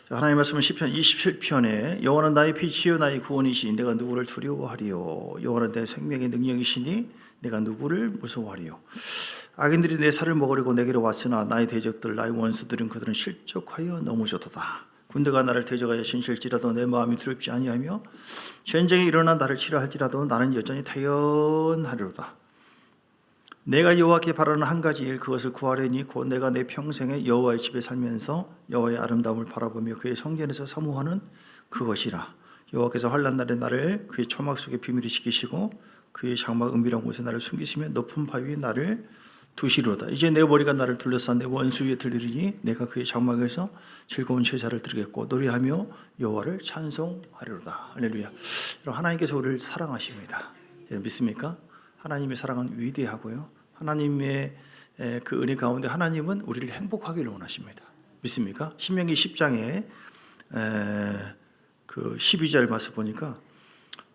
하나님 말씀은 시편 27편에 여호와는 나의 빛이요 나의 구원이시니 내가 누구를 두려워하리요. 여호와는 내 생명의 능력이시니 내가 누구를 무서워하리요. 악인들이 내 살을 먹으려고 내게로 왔으나 나의 대적들 나의 원수들은 그들은 실족하여 넘어졌도다. 군대가 나를 대적하여 신실지라도 내 마음이 두렵지 아니하며 전쟁이 일어나 나를 치료할지라도 나는 여전히 태연하리로다. 내가 여호와께 바라는 한 가지 일 그것을 구하려니 곧 내가 내 평생에 여호와의 집에 살면서 여호와의 아름다움을 바라보며 그의 성전에서 사모하는 그것이라. 여호와께서 환난 날에 나를 그의 초막 속에 비밀히 지키시고 그의 장막 은밀한 곳에 나를 숨기시며 높은 바위에 나를 두시리로다. 이제 내 머리가 나를 둘러싼 내 원수 위에 들리리니 내가 그의 장막에서 즐거운 제사를 드리겠고 노래하며 여호와를 찬송하리로다. 할렐루야. 여러분, 하나님께서 우리를 사랑하십니다. 믿습니까? 하나님의 사랑은 위대하고요. 하나님의 그 은혜 가운데 하나님은 우리를 행복하기를 원하십니다. 믿습니까? 신명기 10장에 그 12절 말씀 보니까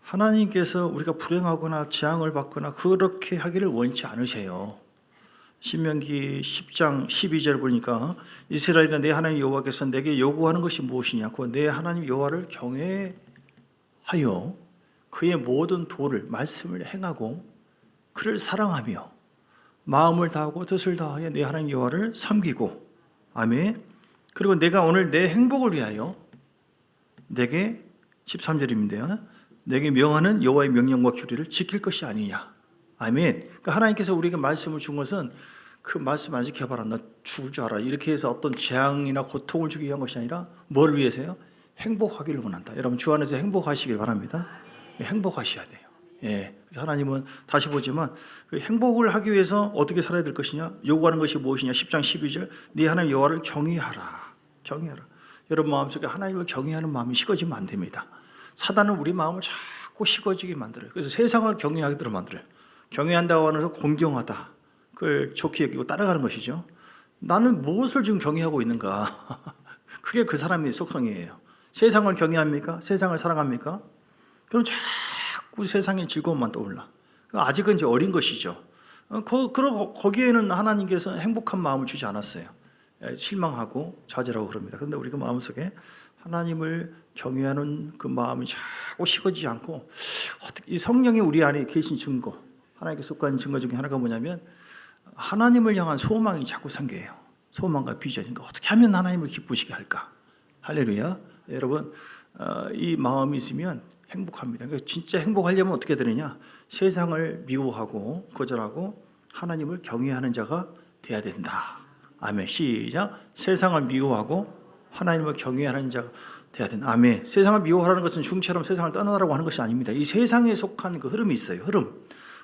하나님께서 우리가 불행하거나 재앙을 받거나 그렇게 하기를 원치 않으세요. 신명기 10장 12절 보니까 이스라엘아 내 하나님 여호와께서 내게 요구하는 것이 무엇이냐고 내 하나님 여호와를 경외하여 그의 모든 도를 말씀을 행하고 그를 사랑하며 마음을 다하고 뜻을 다하여 내 하나님 여호와를 섬기고 아멘. 그리고 내가 오늘 내 행복을 위하여 내게 13절입니다. 내게 명하는 여호와의 명령과 규례를 지킬 것이 아니냐. 아멘. 그러니까 하나님께서 우리에게 말씀을 준 것은 그 말씀 안 지켜봐라 너 죽을 줄 알아 이렇게 해서 어떤 재앙이나 고통을 주기 위한 것이 아니라 뭘 위해서요? 행복하기를 원한다. 여러분 주 안에서 행복하시길 바랍니다. 행복하셔야 돼요. 예, 그래서 하나님은 다시 보지만 그 행복을 하기 위해서 어떻게 살아야 될 것이냐? 요구하는 것이 무엇이냐? 10장 12절 네 하나님 여호와를 경외하라. 경외하라. 여러분 마음속에 하나님을 경외하는 마음이 식어지면 안 됩니다. 사단은 우리 마음을 자꾸 식어지게 만들어요. 그래서 세상을 경외하게 만들어요. 경외한다고 하면서 공경하다. 그걸 좋게 여기고 따라가는 것이죠. 나는 무엇을 지금 경외하고 있는가? 그게 그 사람의 속성이에요. 세상을 경외합니까? 세상을 사랑합니까? 그럼 자꾸 세상의 즐거움만 떠올라. 아직은 이제 어린 것이죠. 거기에는 하나님께서 행복한 마음을 주지 않았어요. 실망하고 좌절하고 그럽니다. 그런데 우리가 마음속에 하나님을 경외하는 그 마음이 자꾸 식어지지 않고 이 성령이 우리 안에 계신 증거, 하나님께 속한 증거 중에 하나가 뭐냐면 하나님을 향한 소망이 자꾸 생겨요. 소망과 비전인가 어떻게 하면 하나님을 기쁘시게 할까? 할렐루야. 여러분 이 마음이 있으면 행복합니다. 그러니까 진짜 행복하려면 어떻게 되느냐? 세상을 미워하고 거절하고 하나님을 경외하는 자가 돼야 된다. 아멘. 시작. 세상을 미워하고 하나님을 경외하는 자가 돼야 된다. 아멘. 세상을 미워하라는 것은 중처럼 세상을 떠나라고 하는 것이 아닙니다. 이 세상에 속한 그 흐름이 있어요.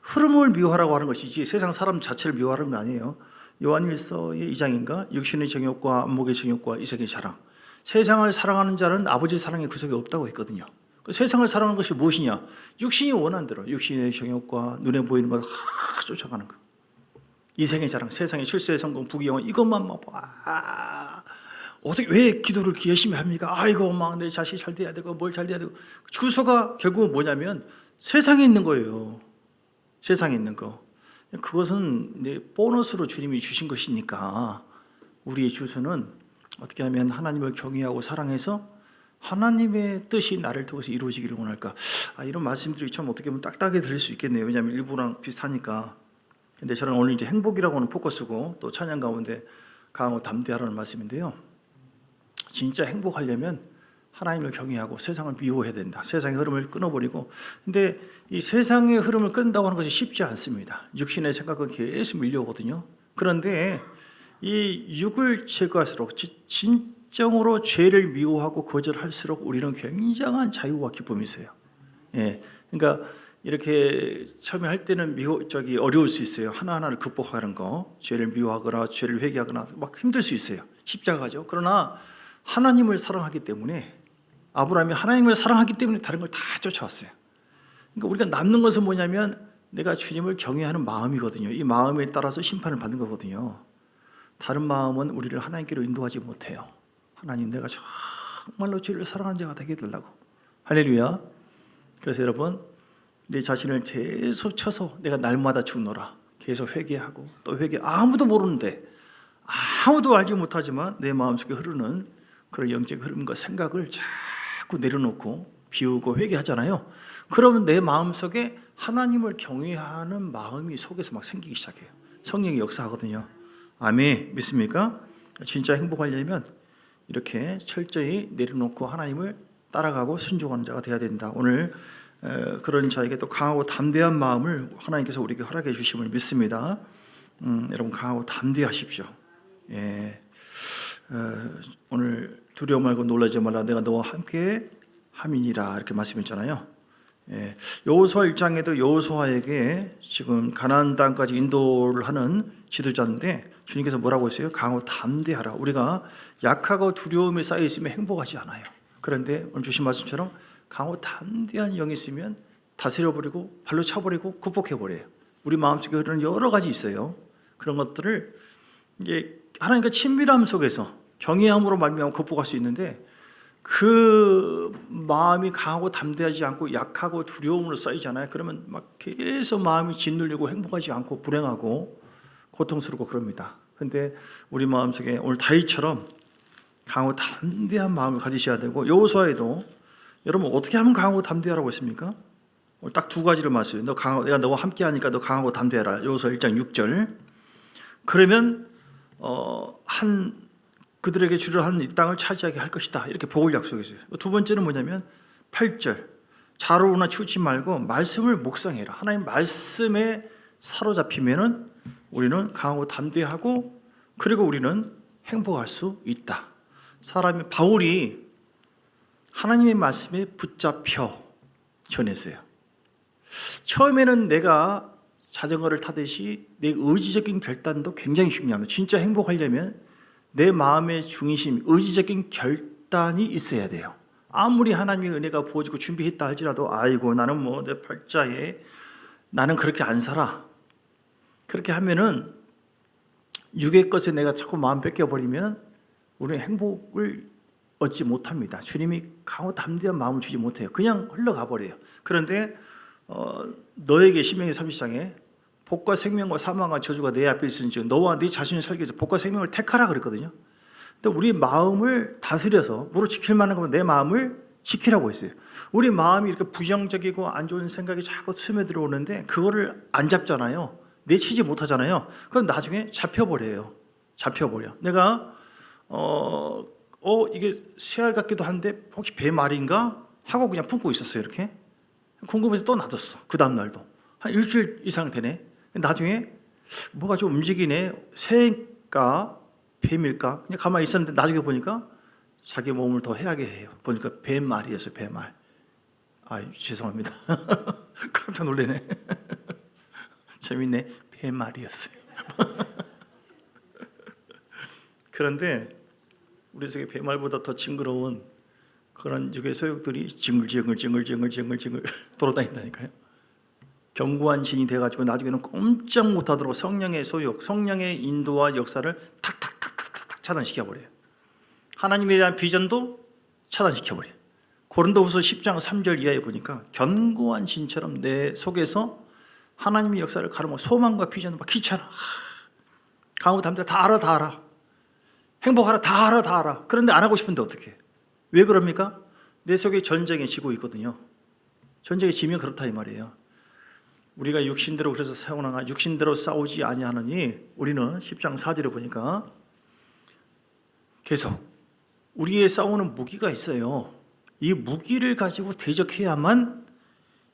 흐름을 미워하라고 하는 것이지 세상 사람 자체를 미워하는 거 아니에요. 요한일서의 2장인가? 육신의 정욕과 안목의 정욕과 이색의 자랑. 세상을 사랑하는 자는 아버지의 사랑에 구속이 없다고 했거든요. 세상을 사랑하는 것이 무엇이냐? 육신이 원하는 대로 육신의 정욕과 눈에 보이는 것 쫓아가는 것. 이생의 자랑, 세상의 출세의 성공, 부귀영화 이것만 막 어떻게 왜 기도를 열심히 합니까? 아이고 막 내 자식이 잘 돼야 되고 뭘 잘 돼야 되고 주소가 결국은 뭐냐면 세상에 있는 거예요. 세상에 있는 거. 그것은 보너스로 주님이 주신 것이니까 우리의 주소는 어떻게 하면 하나님을 경외하고 사랑해서 하나님의 뜻이 나를 통해서 이루어지기를 원할까? 이런 말씀들이 참 어떻게 보면 딱딱하게 들릴 수 있겠네요. 왜냐하면 일부랑 비슷하니까. 근데 저는 오늘 이제 행복이라고 하는 포커스고 또 찬양 가운데 강하고 담대하라는 말씀인데요. 진짜 행복하려면 하나님을 경외하고 세상을 미워해야 된다. 세상의 흐름을 끊어버리고. 근데 이 세상의 흐름을 끊는다고 하는 것이 쉽지 않습니다. 육신의 생각은 계속 밀려오거든요. 그런데 이 육을 제거할수록 진정으로 죄를 미워하고 거절할수록 우리는 굉장한 자유와 기쁨이 있어요. 예, 그러니까 이렇게 처음에 할 때는 어려울 수 있어요. 하나하나를 극복하는 거, 죄를 미워하거나 죄를 회개하거나 막 힘들 수 있어요. 십자가죠. 그러나 하나님을 사랑하기 때문에 아브라함이 하나님을 사랑하기 때문에 다른 걸 다 쫓아왔어요. 그러니까 우리가 남는 것은 뭐냐면 내가 주님을 경외하는 마음이거든요. 이 마음에 따라서 심판을 받는 거거든요. 다른 마음은 우리를 하나님께로 인도하지 못해요. 하나님 내가 정말로 주를 사랑하는 자가 되게 해달라고. 할렐루야. 그래서 여러분 내 자신을 계속 쳐서 내가 날마다 죽노라 계속 회개하고 또 아무도 모르는데 아무도 알지 못하지만 내 마음속에 흐르는 그런 영적 흐름과 생각을 자꾸 내려놓고 비우고 회개하잖아요. 그러면 내 마음속에 하나님을 경외하는 마음이 속에서 막 생기기 시작해요. 성령이 역사하거든요. 아멘. 믿습니까? 진짜 행복하려면 이렇게 철저히 내려놓고 하나님을 따라가고 순종하는 자가 되어야 된다. 오늘 그런 자에게 또 강하고 담대한 마음을 하나님께서 우리에게 허락해 주심을 믿습니다. 여러분 강하고 담대하십시오. 예. 오늘 두려워 말고 놀라지 말라 내가 너와 함께 함이니라 이렇게 말씀했잖아요. 예. 여호수아 1장에도 여호수아에게 지금 가나안 땅까지 인도를 하는 지도자인데 주님께서 뭐라고 했어요? 강하고 담대하라. 우리가 약하고 두려움에 쌓여 있으면 행복하지 않아요. 그런데 오늘 주신 말씀처럼 강하고 담대한 영이 있으면 다스려버리고 발로 차버리고 극복해버려요. 우리 마음속에 흐르는 여러 가지 있어요. 그런 것들을 이제 하나님과 친밀함 속에서 경외함으로 말미암아 극복할 수 있는데 그 마음이 강하고 담대하지 않고 약하고 두려움으로 쌓이잖아요. 그러면 막 계속 마음이 짓눌리고 행복하지 않고 불행하고 고통스럽고 그럽니다. 근데 우리 마음속에 오늘 다윗처럼 강하고 담대한 마음을 가지셔야 되고 여호수아에도 여러분 어떻게 하면 강하고 담대하라고 했습니까? 오늘 딱 두 가지를 말씀해요. 내가 너와 함께 하니까 너 강하고 담대하라. 여호수아 1장 6절. 그러면 그들에게 주려 하는 이 땅을 차지하게 할 것이다. 이렇게 복을 약속했어요. 두 번째는 뭐냐면 8절. 좌로우나 치우치 말고 말씀을 묵상해라. 하나님 말씀에 사로잡히면은 우리는 강하고 담대하고 그리고 우리는 행복할 수 있다. 바울이 하나님의 말씀에 붙잡혀 전했어요. 처음에는 내가 자전거를 타듯이 내 의지적인 결단도 굉장히 중요합니다. 진짜 행복하려면 내 마음의 중심, 의지적인 결단이 있어야 돼요. 아무리 하나님의 은혜가 부어지고 준비했다 할지라도 아이고 나는 뭐 내 팔자에 나는 그렇게 안 살아. 그렇게 하면은 육의 것에 내가 자꾸 마음 뺏겨버리면 우리는 행복을 얻지 못합니다. 주님이 강하고 담대한 마음을 주지 못해요. 그냥 흘러가 버려요. 그런데 너에게 신명기 30장에 복과 생명과 사망과 저주가 내 앞에 있으니 너와 네 자신을 살기 위해서 복과 생명을 택하라 그랬거든요. 근데 우리 마음을 다스려서 무릇 지킬 만한 거면 내 마음을 지키라고 했어요. 우리 마음이 이렇게 부정적이고 안 좋은 생각이 자꾸 스며들어오는데 그거를 안 잡잖아요. 내치지 못하잖아요. 그럼 나중에 잡혀버려요. 잡혀버려. 내가 이게 새알 같기도 한데 혹시 배말인가 하고 그냥 품고 있었어요. 이렇게 궁금해서 또 놔뒀어. 그 다음 날도 한 일주일 이상 되네. 나중에 뭐가 좀 움직이네. 새일까 뱀일까 그냥 가만히 있었는데 나중에 보니까 자기 몸을 더 해하게 해요. 보니까 뱀말이었어요. 뱀말. 죄송합니다. 깜짝 놀래네. 재밌네. 뱀말이었어요. 그런데 우리 속에 뱀말보다 더 징그러운 그런 육의 소욕들이 징글징글 돌아다닌다니까요. 견고한 신이 돼가지고 나중에는 꼼짝 못하도록 성령의 소욕, 성령의 인도와 역사를 탁탁탁탁탁 차단시켜버려요. 하나님에 대한 비전도 차단시켜버려요. 고린도후서 10장 3절 이하에 보니까 견고한 신처럼 내 속에서 하나님의 역사를 가르며 소망과 비전을 막 귀찮아. 강하고 담대 다 알아. 행복하라 다 알아. 그런데 안 하고 싶은데 어떡해? 왜 그럽니까? 내 속에 전쟁이 지고 있거든요. 전쟁이 지면 그렇다 이 말이에요. 우리가 육신대로 그래서 사용하나 육신대로 싸우지 아니하느니 우리는 10장 4절에 보니까 계속 우리의 싸우는 무기가 있어요. 이 무기를 가지고 대적해야만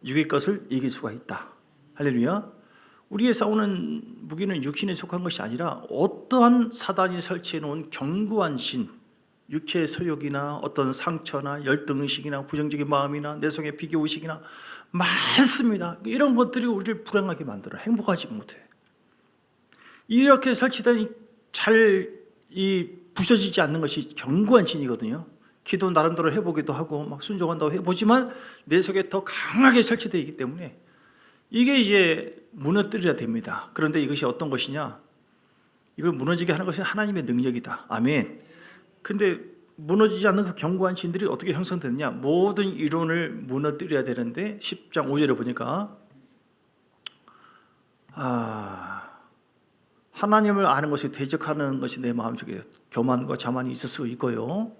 육의 것을 이길 수가 있다. 할렐루야. 우리의 싸우는 무기는 육신에 속한 것이 아니라 어떠한 사단이 설치해 놓은 견고한 신, 육체의 소욕이나 어떤 상처나 열등의식이나 부정적인 마음이나 내 속의 비교의식이나 많습니다. 이런 것들이 우리를 불행하게 만들어 행복하지 못해. 이렇게 설치된 부서지지 않는 것이 견고한 신이거든요. 기도 나름대로 해보기도 하고 막 순종한다고 해보지만 내 속에 더 강하게 설치되어 있기 때문에 이게 이제 무너뜨려야 됩니다. 그런데 이것이 어떤 것이냐? 이걸 무너지게 하는 것은 하나님의 능력이다. 아멘. 근데 무너지지 않는 그 견고한 신들이 어떻게 형성되느냐? 모든 이론을 무너뜨려야 되는데 10장 5절에 보니까 하나님을 아는 것이 대적하는 것이 내 마음속에 교만과 자만이 있을 수 있고요.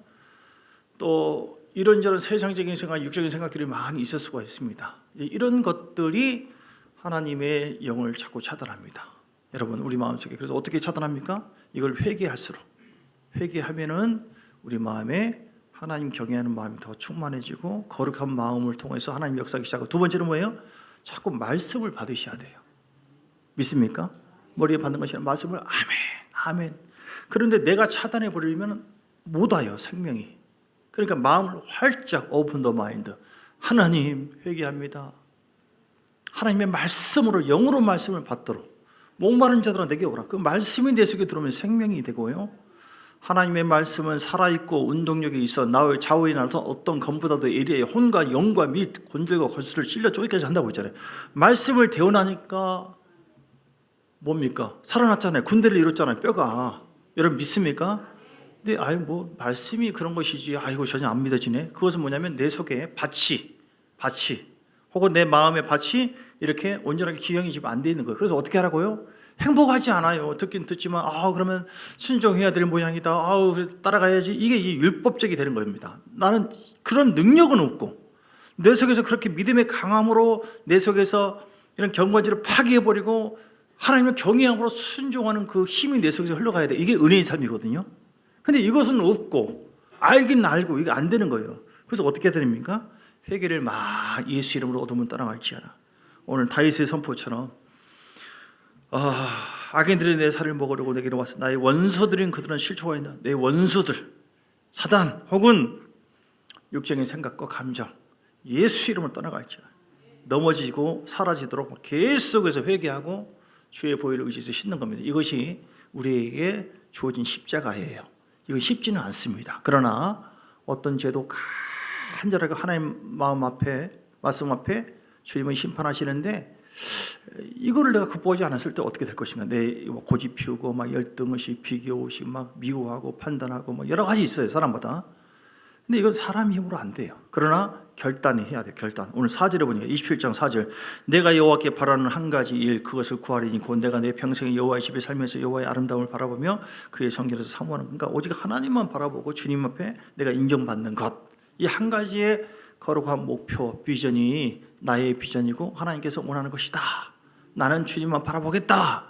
또 이런저런 세상적인 생각, 육적인 생각들이 많이 있을 수가 있습니다. 이런 것들이 하나님의 영을 자꾸 차단합니다. 여러분, 우리 마음속에. 그래서 어떻게 차단합니까? 이걸 회개할수록, 회개하면은 우리 마음에 하나님 경외하는 마음이 더 충만해지고 거룩한 마음을 통해서 하나님 역사하기 시작하고, 두 번째는 뭐예요? 자꾸 말씀을 받으셔야 돼요. 믿습니까? 머리에 받는 것이 아니라 말씀을 아멘, 아멘. 그런데 내가 차단해 버리면 못 와요, 생명이. 그러니까 마음을 활짝 오픈 더 마인드. 하나님 회개합니다. 하나님의 말씀으로, 영으로 말씀을 받도록. 목마른 자들아 내게 오라. 그 말씀이 내 속에 들어오면 생명이 되고요, 하나님의 말씀은 살아있고 운동력이 있어 나의 좌우에 나서 어떤 검보다도 예리해 혼과 영과 및 곤절과 골수를 찔러 쪼개까지 한다고 했잖아요. 말씀을 대원하니까 뭡니까? 살아났잖아요. 군대를 이뤘잖아요, 뼈가. 여러분 믿습니까? 근데 뭐 말씀이 그런 것이지, 이거 전혀 안 믿어지네. 그것은 뭐냐면 내 속에 밭이 혹은 내 마음의 밭이 이렇게 온전하게 기형이 지금 안 돼 있는 거예요. 그래서 어떻게 하라고요? 행복하지 않아요. 듣긴 듣지만 그러면 순종해야 될 모양이다. 따라가야지. 이게 율법적이 되는 겁니다. 나는 그런 능력은 없고, 내 속에서 그렇게 믿음의 강함으로 내 속에서 이런 경건지를 파괴해버리고 하나님을 경외함으로 순종하는 그 힘이 내 속에서 흘러가야 돼. 이게 은혜의 삶이거든요. 근데 이것은 없고, 알긴 알고 이게 안 되는 거예요. 그래서 어떻게 해야 됩니까? 회개를 막 예수 이름으로 얻으면 따라갈지어다. 오늘 다윗의 선포처럼 악인들이 내 살을 먹으려고 내게로 왔어. 나의 원수들인 그들은 실족하여 있나. 내 원수들, 사단 혹은 육적인 생각과 감정, 예수 이름으로 떠나갈지어다. 넘어지고 사라지도록 계속해서 회개하고 주의 보혈을 의지해서 싣는 겁니다. 이것이 우리에게 주어진 십자가예요. 이거 쉽지는 않습니다. 그러나 어떤 죄도 간절하게 하나님 마음 앞에, 말씀 앞에 주님은 심판하시는데, 이거를 내가 극복하지 않았을 때 어떻게 될 것인가. 내 고집 피우고 막 열등의식, 비교의식, 막 미워하고 판단하고 막 여러 가지 있어요, 사람마다. 근데 이건 사람 힘으로 안 돼요. 그러나 결단이 해야 돼요. 결단. 오늘 4절에 보니까 27장 4절, 내가 여호와께 바라는 한 가지 일, 그것을 구하리니 곧 내가 내 평생에 여호와의 집에 살면서 여호와의 아름다움을 바라보며 그의 성결에서 사모하는. 그러니까 오직 하나님만 바라보고 주님 앞에 내가 인정받는 것, 이 한 가지의 거룩한 목표, 비전이 나의 비전이고 하나님께서 원하는 것이다. 나는 주님만 바라보겠다.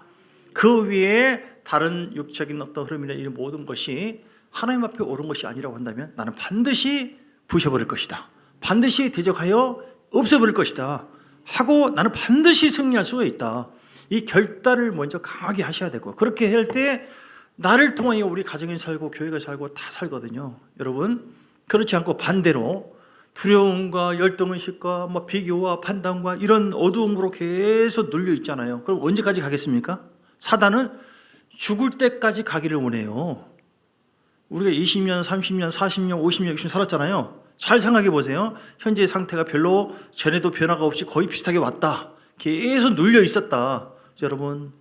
그 위에 다른 육적인 어떤 흐름이나 이 모든 것이 하나님 앞에 옳은 것이 아니라고 한다면 나는 반드시 부셔버릴 것이다. 반드시 대적하여 없애버릴 것이다 하고 나는 반드시 승리할 수가 있다. 이 결단을 먼저 강하게 하셔야 되고, 그렇게 할 때 나를 통하여 우리 가정이 살고 교회가 살고 다 살거든요. 여러분, 그렇지 않고 반대로 두려움과 열등의식과 비교와 판단과 이런 어두움으로 계속 눌려 있잖아요. 그럼 언제까지 가겠습니까? 사단은 죽을 때까지 가기를 원해요. 우리가 20년, 30년, 40년, 50년, 60년 살았잖아요. 잘 생각해 보세요. 현재의 상태가 별로 전에도 변화가 없이 거의 비슷하게 왔다. 계속 눌려 있었다. 여러분,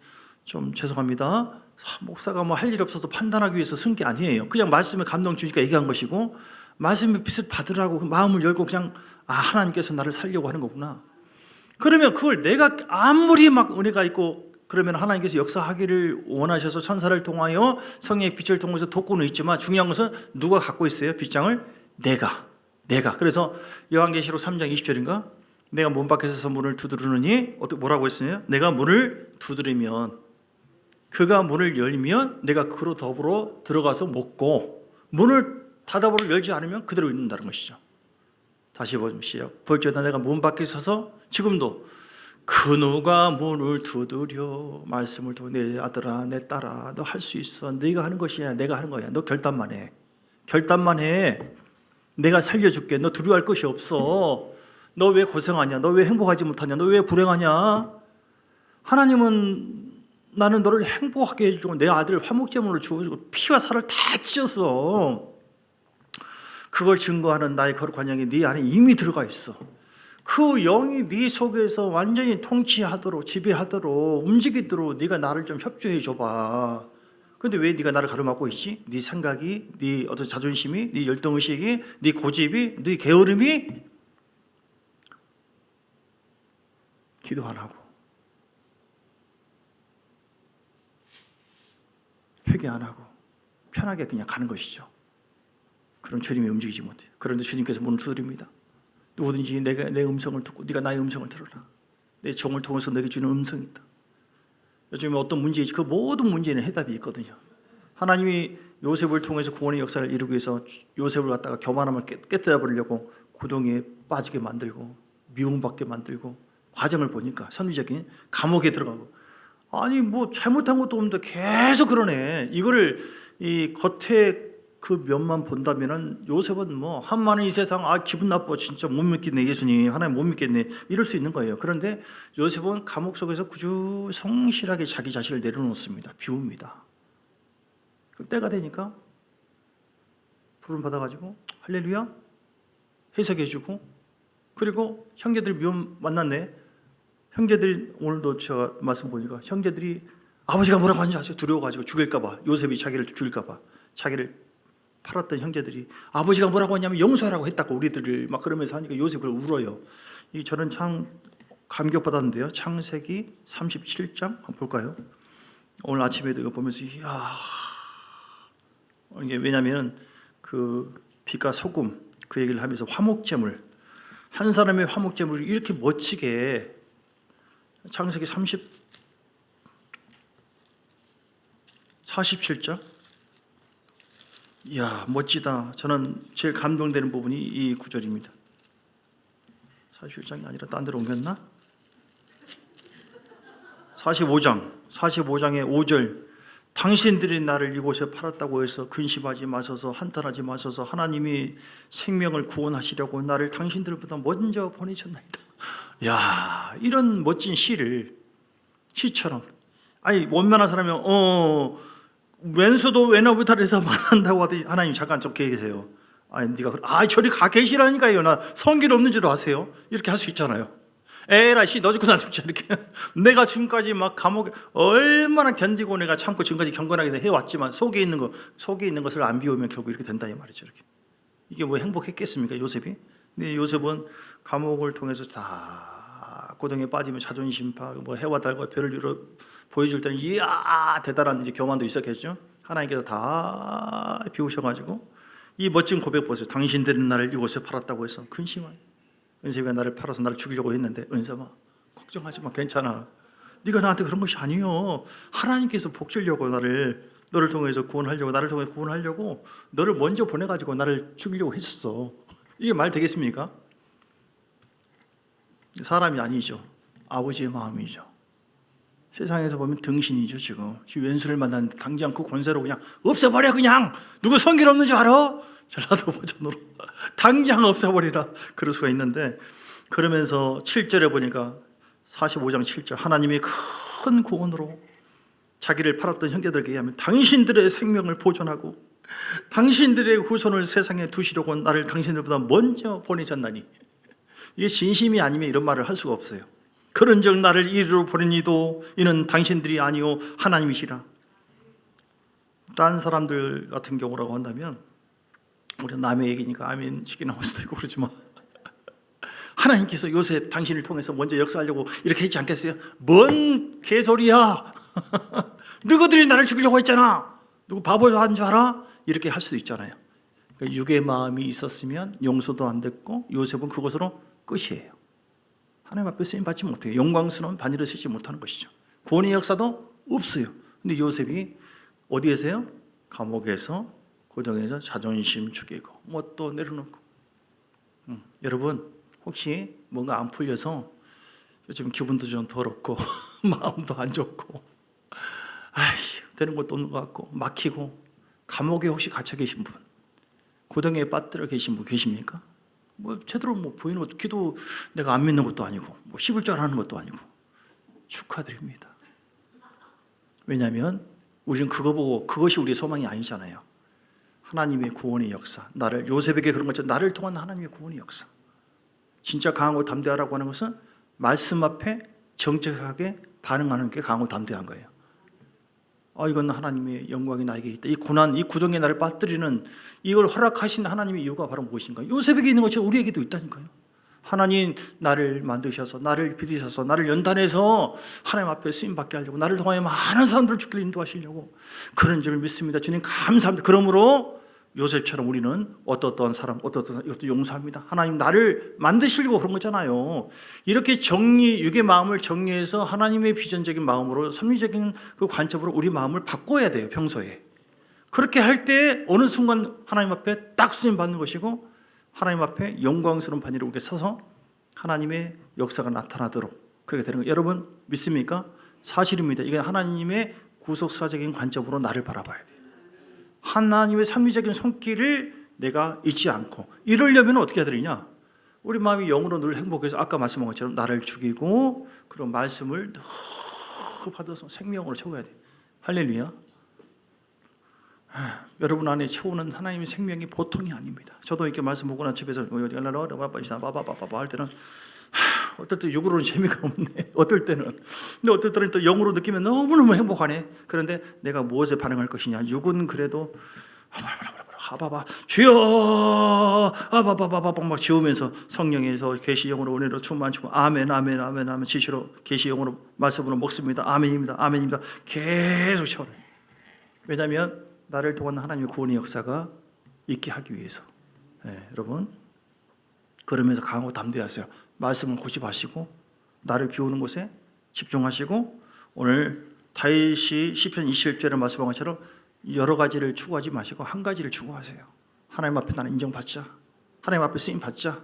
좀 죄송합니다. 목사가 할 일 없어서 판단하기 위해서 쓴 게 아니에요. 그냥 말씀에 감동 주니까 얘기한 것이고, 말씀의 빛을 받으라고 마음을 열고 그냥 하나님께서 나를 살려고 하는 거구나. 그러면 그걸 내가 아무리 은혜가 있고 그러면 하나님께서 역사하기를 원하셔서 천사를 통하여 성령의 빛을 통해서 돕고는 있지만, 중요한 것은 누가 갖고 있어요? 빗장을? 내가. 그래서 요한계시록 3장 20절인가? 내가 문 밖에서 문을 두드리느니, 뭐라고 했어요? 내가 문을 두드리면, 그가 문을 열면 내가 그로 더불어 들어가서 먹고, 문을 닫아버려 열지 않으면 그대로 있는다는 것이죠. 다시 보십시오. 볼지어다 내가 문 밖에 서서, 지금도 그 누가 문을 두드려 말씀을 통해, 내 아들아, 내 딸아, 너 할 수 있어. 네가 하는 것이야. 내가 하는 거야. 너 결단만 해. 내가 살려줄게. 너 두려워할 것이 없어. 너 왜 고생하냐? 너 왜 행복하지 못하냐? 너 왜 불행하냐? 하나님은 나는 너를 행복하게 해주고 내 아들을 화목제물로 주어주고 피와 살을 다 찢었어. 그걸 증거하는 나의 거룩한 영이 네 안에 이미 들어가 있어. 그 영이 네 속에서 완전히 통치하도록, 지배하도록, 움직이도록 네가 나를 좀 협조해 줘봐. 근데 왜 네가 나를 가로막고 있지? 네 생각이, 네 어떤 자존심이, 네 열등의식이, 네 고집이, 네 게으름이. 기도 안 하고 회개 안 하고 편하게 그냥 가는 것이죠. 그럼 주님이 움직이지 못해요. 그런데 주님께서 문을 두드립니다. 누구든지 내가 내 음성을 듣고 네가 나의 음성을 들어라. 내 종을 통해서 내게 주는 음성이 있다. 요즘에 어떤 문제이지 그 모든 문제는 해답이 있거든요. 하나님이 요셉을 통해서 구원의 역사를 이루기 위해서 요셉을 갖다가 교만함을 깨뜨려 버리려고 구덩이에 빠지게 만들고 미움받게 만들고 과정을 보니까 선리적인 감옥에 들어가고, 아니 뭐 잘못한 것도 없는데 계속 그러네. 이거를 이 겉에 그 면만 본다면은 요셉은 뭐 한마는 이 세상 기분 나빠 진짜 못 믿겠네, 예수님 하나님 못 믿겠네 이럴 수 있는 거예요. 그런데 요셉은 감옥 속에서 구주 성실하게 자기 자신을 내려놓습니다. 비웁니다. 때가 되니까 부름 받아가지고 할렐루야 해석해주고, 그리고 형제들이 미움 만났네. 형제들이 오늘도 제가 말씀 보니까 형제들이 아버지가 뭐라고 하는지 아세요? 두려워가지고 죽일까봐, 요셉이 자기를 죽일까봐 자기를 팔았던 형제들이 아버지가 뭐라고 했냐면 용서하라고 했다고 우리들을 막 그러면서 하니까 요셉을 울어요. 저는 참 감격받았는데요. 창세기 37장 한번 볼까요? 오늘 아침에도 이거 보면서 이야, 이게 왜냐하면 그 빛과 소금 그 얘기를 하면서 화목제물, 한 사람의 화목제물이 이렇게 멋지게 창세기 47장 이야 멋지다. 저는 제일 감동되는 부분이 이 구절입니다. 47장이 아니라 딴 데로 옮겼나? 45장의 5절, 당신들이 나를 이곳에 팔았다고 해서 근심하지 마소서, 한탄하지 마소서. 하나님이 생명을 구원하시려고 나를 당신들보다 먼저 보내셨나이다. 야, 이런 멋진 시를 시처럼, 아니 원만한 사람이 왼수도 왼어부터해서 말한다고 하더니 하나님 잠깐 좀 계세요. 아니 네가 저리 가 계시라니까요. 나 성길 없는 줄 아세요? 이렇게 할 수 있잖아요. 에라 씨 너 죽고 나 죽자 이렇게. 내가 지금까지 막 감옥에 얼마나 견디고 내가 참고 지금까지 경건하게 해왔지만 속에 있는 것을 안 비우면 결국 이렇게 된다 이 말이죠. 이렇게. 이게 뭐 행복했겠습니까 요셉이? 근데 요셉은 감옥을 통해서 다 고통에 빠지면 자존심 파고 뭐 해와 달과 별을 이뤄 보여줄 때는 이야 대단한 이제 교만도 있었겠죠. 하나님께서 다 비우셔가지고 이 멋진 고백 보세요. 당신들은 나를 이곳에 팔았다고 해서 근심하니 은섭이가 나를 팔아서 나를 죽이려고 했는데 은섭아 걱정하지 마, 괜찮아. 네가 나한테 그런 것이 아니요. 하나님께서 복 주려고 너를 통해서 구원하려고, 나를 통해서 구원하려고 너를 먼저 보내가지고 나를 죽이려고 했었어. 이게 말 되겠습니까? 사람이 아니죠. 아버지의 마음이죠. 세상에서 보면 등신이죠. 지금 왼수를 만났는데 당장 그 권세로 그냥 없애버려. 그냥 누구 성길 없는 줄 알아? 전라도 버전으로 당장 없애버리라 그럴 수가 있는데, 그러면서 7절에 보니까 45장 7절 하나님이 큰 구원으로 자기를 팔았던 형제들에게 하면 당신들의 생명을 보존하고 당신들의 후손을 세상에 두시려고 나를 당신들보다 먼저 보내셨나니. 이게 진심이 아니면 이런 말을 할 수가 없어요. 그런즉 나를 이리로 보낸 이도 이는 당신들이 아니요 하나님이시라. 딴 사람들 같은 경우라고 한다면 우리는 남의 얘기니까 아멘 시기 나올 수도 있고 그러지만 하나님께서 요셉 당신을 통해서 먼저 역사하려고 이렇게 했지 않겠어요? 뭔 개소리야. 너희들이 나를 죽이려고 했잖아. 누구 바보 한 줄 알아? 이렇게 할 수도 있잖아요. 그러니까 육의 마음이 있었으면 용서도 안 됐고 요셉은 그것으로 끝이에요. 하나님 앞에 쓰임 받지 못해요. 영광스러운 반열을 쓰지 못하는 것이죠. 구원의 역사도 없어요. 근데 요셉이 어디에서요? 감옥에서, 고정에서 자존심 죽이고 뭐 또 내려놓고. 여러분 혹시 뭔가 안 풀려서 요즘 기분도 좀 더럽고 마음도 안 좋고 아이씨 되는 것도 없는 것 같고 막히고 감옥에 혹시 갇혀 계신 분, 고등에 빠뜨려 계신 분 계십니까? 뭐 제대로 뭐 보이는 것도, 기도 내가 안 믿는 것도 아니고 뭐 11절 하는 것도 아니고 축하드립니다. 왜냐하면 우리는 그거 보고 그것이 우리의 소망이 아니잖아요. 하나님의 구원의 역사, 나를 요셉에게 그런 것처럼 나를 통한 하나님의 구원의 역사. 진짜 강하고 담대하라고 하는 것은 말씀 앞에 정직하게 반응하는 게 강하고 담대한 거예요. 이건 하나님의 영광이 나에게 있다. 이 고난, 이 구덩이에 나를 빠뜨리는 이걸 허락하신 하나님의 이유가 바로 무엇인가? 요셉에게 있는 것처럼 우리에게도 있다니까요. 하나님 나를 만드셔서, 나를 빚으셔서, 나를 연단해서 하나님 앞에 쓰임받게 하려고, 나를 통하여 많은 사람들을 죽기를 인도하시려고 그런 줄 믿습니다. 주님 감사합니다. 그러므로 요셉처럼 우리는 어떠한 사람, 이것도 용서합니다. 하나님 나를 만드시려고 그런 거잖아요. 이렇게 육의 마음을 정리해서 하나님의 비전적인 마음으로, 섭리적인 그 관점으로 우리 마음을 바꿔야 돼요, 평소에. 그렇게 할 때 어느 순간 하나님 앞에 딱 쓰임 받는 것이고, 하나님 앞에 영광스러운 반열에 우리가 서서 하나님의 역사가 나타나도록 그렇게 되는 거예요. 여러분 믿습니까? 사실입니다. 이게 하나님의 구속사적인 관점으로 나를 바라봐야 돼요. 하나님의 섭리적인 손길을 내가 잊지 않고, 이러려면 어떻게 해야 되느냐? 우리 마음이 영으로 늘 행복해서 아까 말씀한 것처럼 나를 죽이고 그런 말씀을 더 받아서 생명으로 채워야 돼요. 할렐루야. 여러분 안에 채우는 하나님의 생명이 보통이 아닙니다. 저도 이렇게 말씀 보고 난 집에서 할 때는 어떨 때 육으로는 재미가 없네. 어떨 때는. 근데 어떨 때는 또 영으로 느끼면 너무너무 행복하네. 그런데 내가 무엇에 반응할 것이냐? 육은 그래도 하바바 주여 아바바바바 막 지우면서 성령에서 계시영으로 은혜로 충만하시고 아멘 아멘 아멘 아멘 지시로 계시영으로 말씀으로 먹습니다. 아멘입니다. 아멘입니다. 계속 채워요. 왜냐하면 나를 통한 하나님의 구원의 역사가 있게 하기 위해서. 여러분 그러면서 강하고 담대하세요. 말씀을 고집하시고 나를 비우는 곳에 집중하시고, 오늘 다윗이 시편 21절에 말씀한 것처럼 여러 가지를 추구하지 마시고 한 가지를 추구하세요. 하나님 앞에 나는 인정받자. 하나님 앞에 쓰임 받자.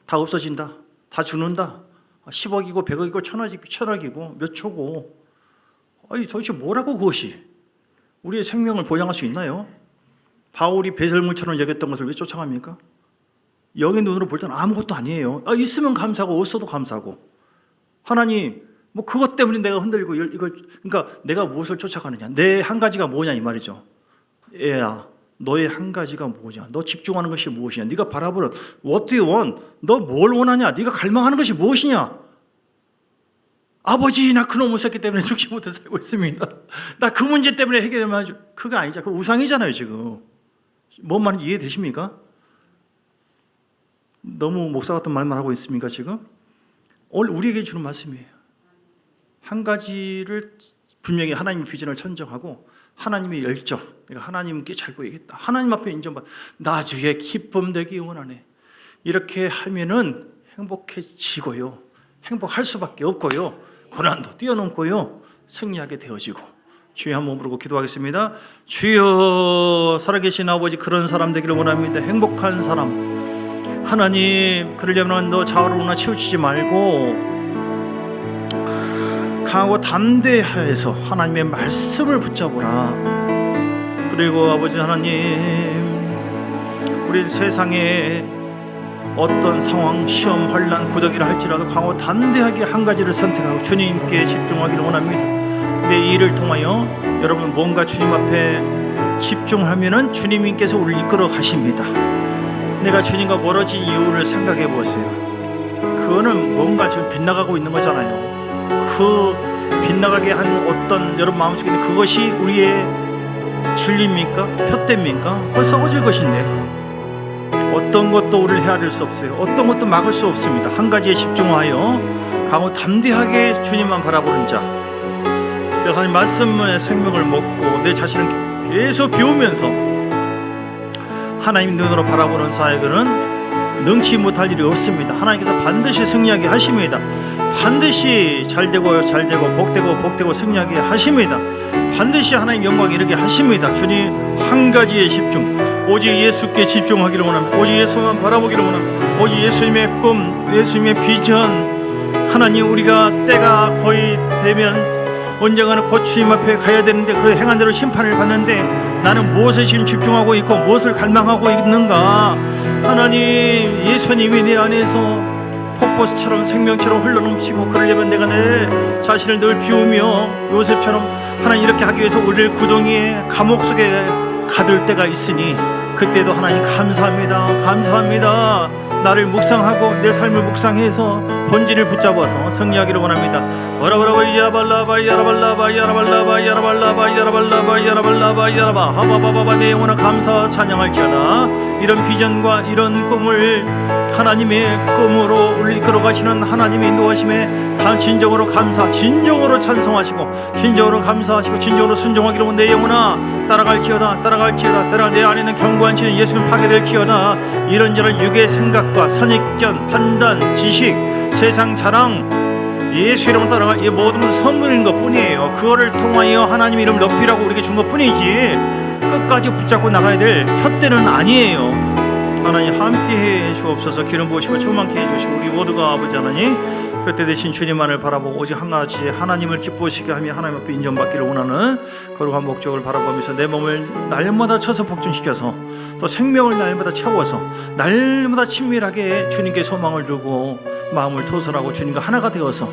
다 없어진다. 다 죽는다. 10억이고 100억이고 1000억이고 몇 초고. 아니 도대체 뭐라고 그것이 우리의 생명을 보장할 수 있나요? 바울이 배설물처럼 여겼던 것을 왜 쫓아갑니까? 영의 눈으로 볼 때는 아무것도 아니에요. 있으면 감사하고 없어도 감사하고. 하나님 뭐 그것 때문에 내가 흔들리고 이걸, 그러니까 내가 무엇을 쫓아가느냐, 내 한 가지가 뭐냐 이 말이죠. 애야 너의 한 가지가 뭐냐, 너 집중하는 것이 무엇이냐, 네가 바라보는 what do you want, 너 뭘 원하냐, 네가 갈망하는 것이 무엇이냐. 아버지 나 그놈의 새끼 때문에 죽지 못해 살고 있습니다. 나 그 문제 때문에 해결하면 하죠. 그거 아니죠. 그거 우상이잖아요 지금. 뭔 말인지 이해되십니까? 너무 목사 같은 말만 하고 있습니까 지금? 오늘 우리에게 주는 말씀이에요. 한 가지를 분명히 하나님의 비전을 천정하고 하나님의 열정, 내가 하나님께 잘 보이겠다, 하나님 앞에 인정받, 나 주의 기쁨 되기 원하네. 이렇게 하면은 행복해지고요, 행복할 수밖에 없고요, 고난도 뛰어넘고요, 승리하게 되어지고. 주여 한번 부르고 기도하겠습니다. 주여 살아계신 아버지, 그런 사람 되기를 원합니다. 행복한 사람. 하나님 그러려면 너 좌우로나 치우치지 말고 강하고 담대하여서 하나님의 말씀을 붙잡으라. 그리고 아버지 하나님, 우리 세상에 어떤 상황, 시험, 환난, 구더기를 할지라도 강하고 담대하게 한 가지를 선택하고 주님께 집중하기를 원합니다. 내 일을 통하여 여러분 뭔가 주님 앞에 집중하면은 주님께서 우리를 이끌어 가십니다. 내가 주님과 멀어진 이유를 생각해 보세요. 그거는 뭔가 지금 빗나가고 있는 거잖아요. 그 빗나가게 한 어떤 여러분 마음속에 있는 그것이 우리의 진리입니까? 표대입니까? 그건 썩어질 것인데 어떤 것도 우리를 헤아릴 수 없어요. 어떤 것도 막을 수 없습니다. 한 가지에 집중하여 강호 담대하게 주님만 바라보는 자, 하나님 말씀의 생명을 먹고 내 자신을 계속 비우면서 하나님 눈으로 바라보는 자에게는 능치 못할 일이 없습니다. 하나님께서 반드시 승리하게 하십니다. 반드시 잘되고 복되고 승리하게 하십니다. 반드시 하나님 영광 이르게 하십니다. 주님 한 가지에 집중, 오직 예수께 집중하기를 원합니다. 오직 예수만 바라보기를 원합니다. 오직 예수님의 꿈, 예수님의 비전. 하나님 우리가 때가 거의 되면 언젠가는 곧 주님 앞에 가야 되는데 그 행한 대로 심판을 받는데 나는 무엇에 지금 집중하고 있고 무엇을 갈망하고 있는가. 하나님 예수님이 내 안에서 폭포수처럼 생명처럼 흘러넘치고, 그러려면 내가 내 자신을 늘 비우며 요셉처럼 하나님 이렇게 하기 위해서 우리를 구덩이에 감옥 속에 가둘 때가 있으니 그때도 하나님 감사합니다. 감사합니다. 나를 묵상하고 내 삶을 묵상해서 본질을 붙잡아서 승리하기를 원합니다. 하바바바바 내 영혼아 감사 찬양할지어다. 이런 비전과 이런 꿈을 하나님의 꿈으로 이끌어 가시는 하나님의 인도하심에 진정으로 감사, 진정으로 찬송하시고 진정으로 감사하시고 진정으로 순종하기로 내 영혼아 따라갈지어다. 따라갈 내 안에 있는 견고한 신은 예수님 파괴될지어다. 이런저런 육의 생각과 선입견, 판단, 지식, 세상 자랑, 예수 이름을 따라가 이 모든 것은 선물인 것 뿐이에요. 그거를 통하여 하나님 이름 높이라고 우리에게 준 것 뿐이지 끝까지 붙잡고 나가야 될 푯대는 아니에요. 하나님 함께해 주옵소서. 기름 부으시고 충만케 해주시고 우리 모두가 아버지 하나님 그때 대신 주님만을 바라보고 오직 한가지 하나님을 기쁘시게 하며 하나님 앞에 인정받기를 원하는 거룩한 목적을 바라보면서 내 몸을 날마다 쳐서 복종시켜서 또 생명을 날마다 채워서 날마다 친밀하게 주님께 소망을 두고 마음을 토설하고 주님과 하나가 되어서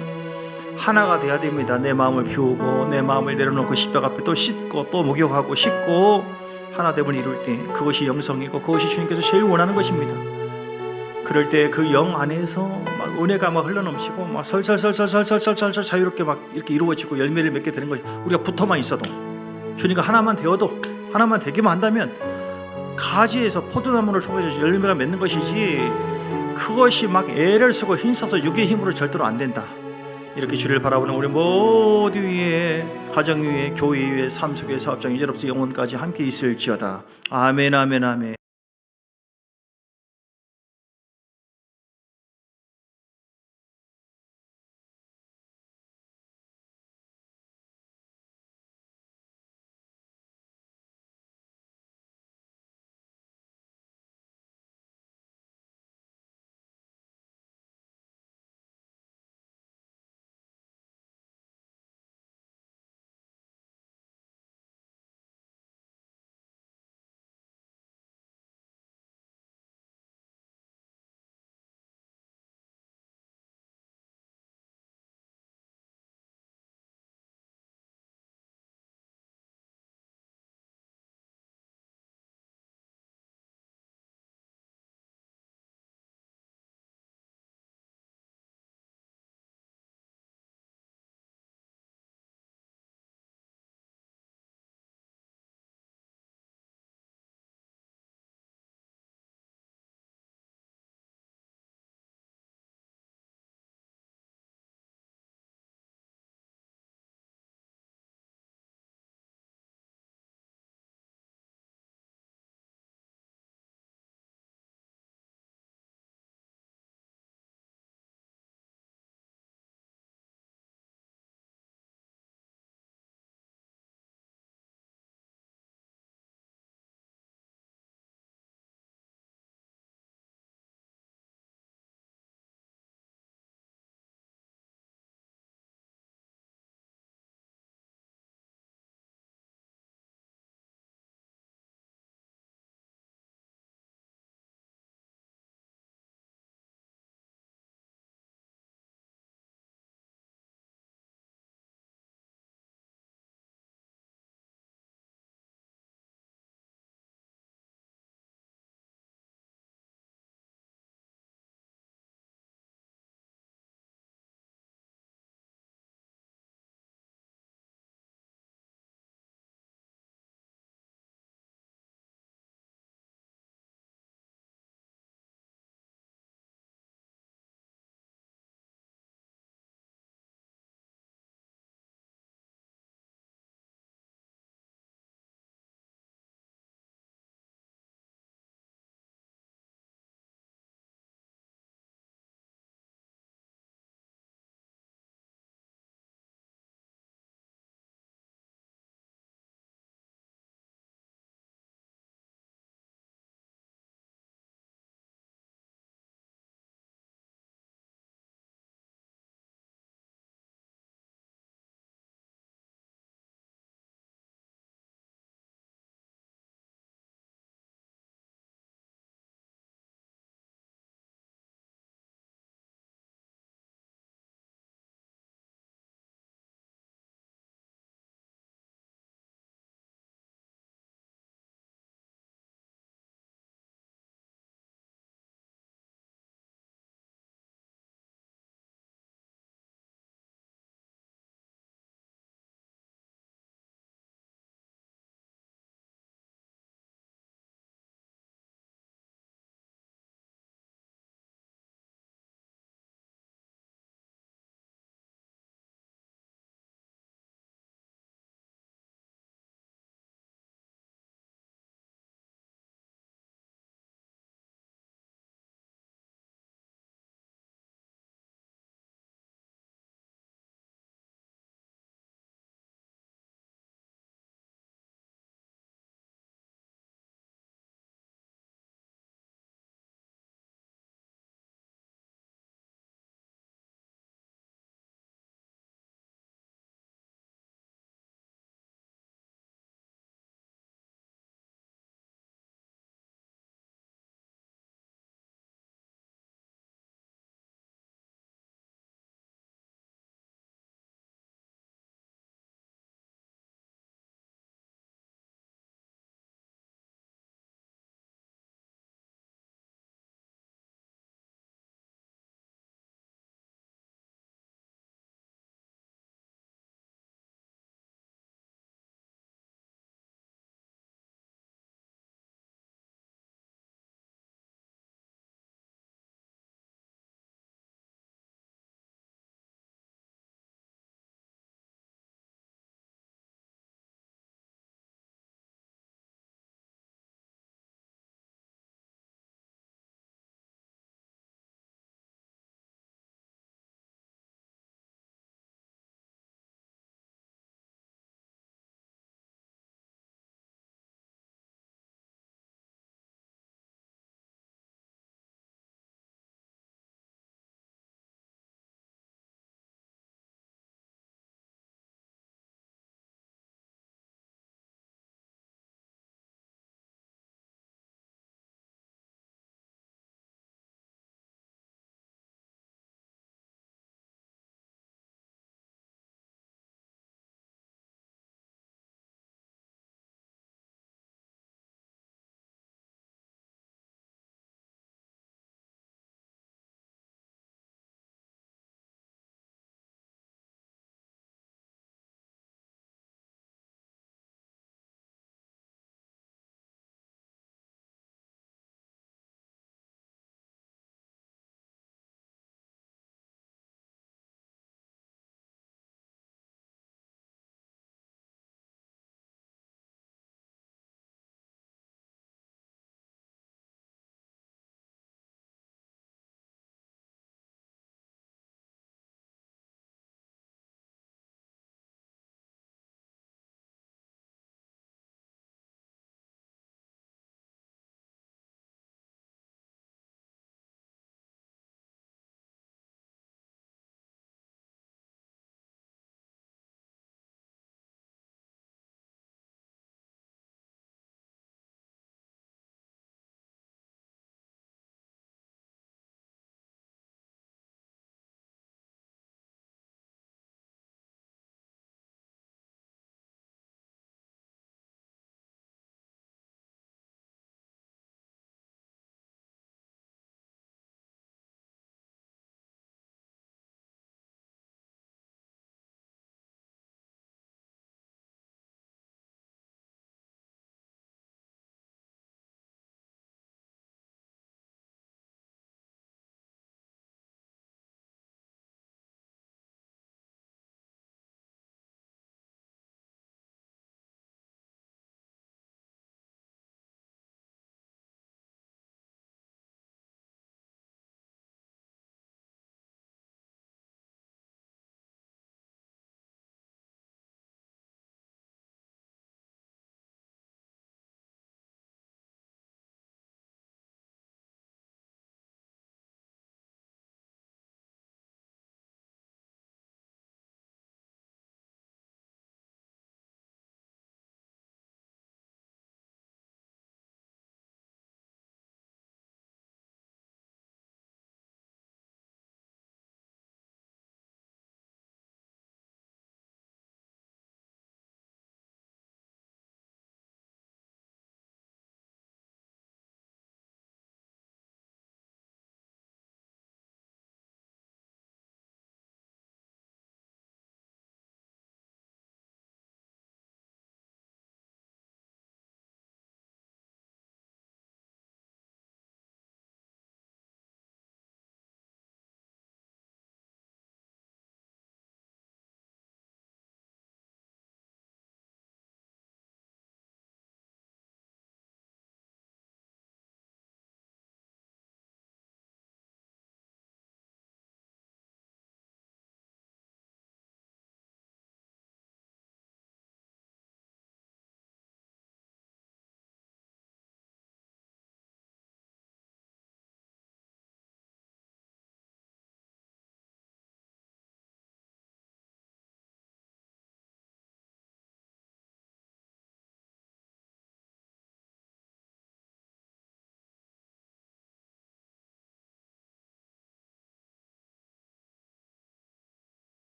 하나가 돼야 됩니다. 내 마음을 비우고 내 마음을 내려놓고 십자가 앞에 또 씻고 또 목욕하고 씻고 하나됨을 이룰 때 그것이 영성이고 그것이 주님께서 제일 원하는 것입니다. 그럴 때 그 영 안에서 막 은혜가 막 흘러넘치고 막 설설설설설설설설 자유롭게 막 이렇게 이루어지고 열매를 맺게 되는 것이 우리가 붙어만 있어도 주님과 하나만 되어도 하나만 되기만 한다면 가지에서 포도나무를 통해서 열매가 맺는 것이지 그것이 막 애를 쓰고 힘써서 육의 힘으로 절대로 안 된다. 이렇게 주를 바라보는 우리 모두 위에 가정 위에 교회 위에 삶 속에 사업장 이제로부터 영원까지 함께 있을지어다. 아멘 아멘 아멘.